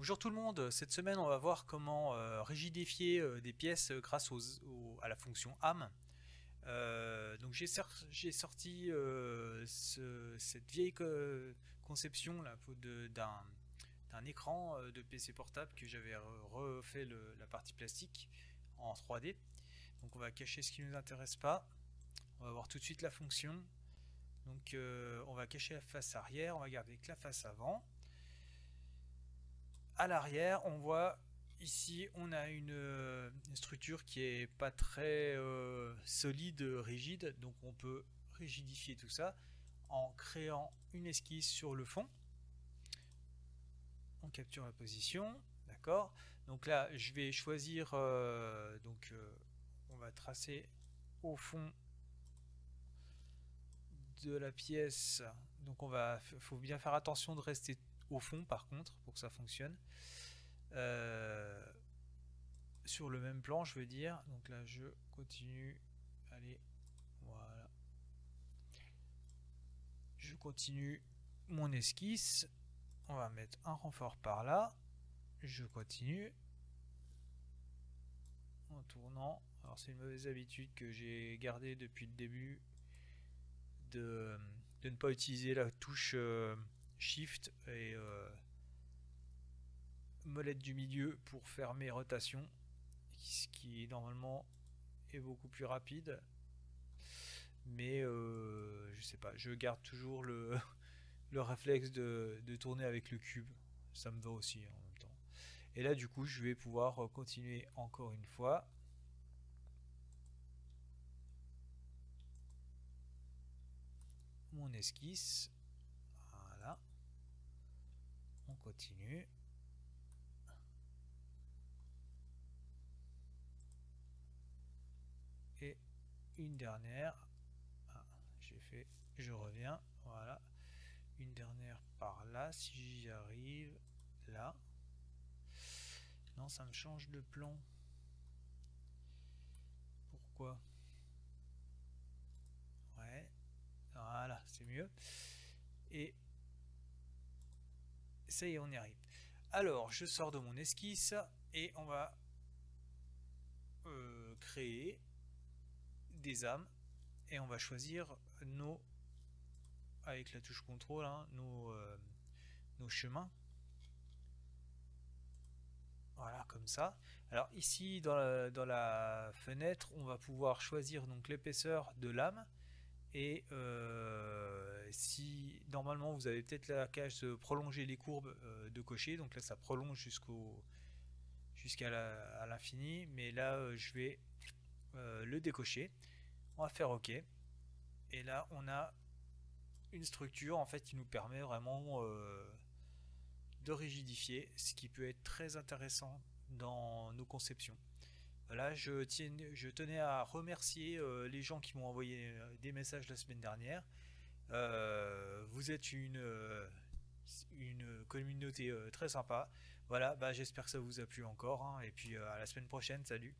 Bonjour tout le monde, cette semaine on va voir comment rigidifier des pièces grâce à la fonction AM. Donc j'ai sorti cette vieille conception là, d'un écran de PC portable que j'avais refait la partie plastique en 3D. Donc on va cacher ce qui ne nous intéresse pas, on va voir tout de suite la fonction. Donc on va cacher la face arrière, on va garder que la face avant. À l'arrière, on voit ici, on a une structure qui est pas très solide, rigide, donc on peut rigidifier tout ça en créant une esquisse sur le fond. On capture la position, d'accord. Donc là, je vais choisir, on va tracer au fond de la pièce. Donc faut bien faire attention de rester au fond par contre pour que ça fonctionne. Sur le même plan, je veux dire. Donc là, je continue. Allez, voilà. Je continue mon esquisse. On va mettre un renfort par là. Je continue en tournant. Alors c'est une mauvaise habitude que j'ai gardée depuis le début de ne pas utiliser la touche Shift et molette du milieu pour faire mes rotations, ce qui normalement est beaucoup plus rapide, mais je sais pas, je garde toujours le réflexe de tourner avec le cube, ça me va aussi en même temps. Et là du coup je vais pouvoir continuer encore une fois. Mon esquisse, voilà, on continue. Et une dernière, j'ai fait, je reviens, voilà, une dernière par là, si j'y arrive, là. Non, ça me change de plan. Pourquoi? Ouais, voilà, c'est mieux. Et ça y est, on y arrive. Alors, je sors de mon esquisse et on va créer des âmes et on va choisir avec la touche contrôle, hein, nos chemins. Voilà, comme ça. Alors ici, dans la fenêtre, on va pouvoir choisir donc l'épaisseur de l'âme. Et si normalement vous avez peut-être la cage de prolonger les courbes de cocher, donc là ça prolonge jusqu'à l'infini, mais là je vais le décocher. On va faire OK. Et là on a une structure en fait qui nous permet vraiment de rigidifier, ce qui peut être très intéressant dans nos conceptions. Voilà, je tenais à remercier les gens qui m'ont envoyé des messages la semaine dernière. Vous êtes une communauté très sympa. Voilà, bah, j'espère que ça vous a plu encore, hein, et puis à la semaine prochaine, salut.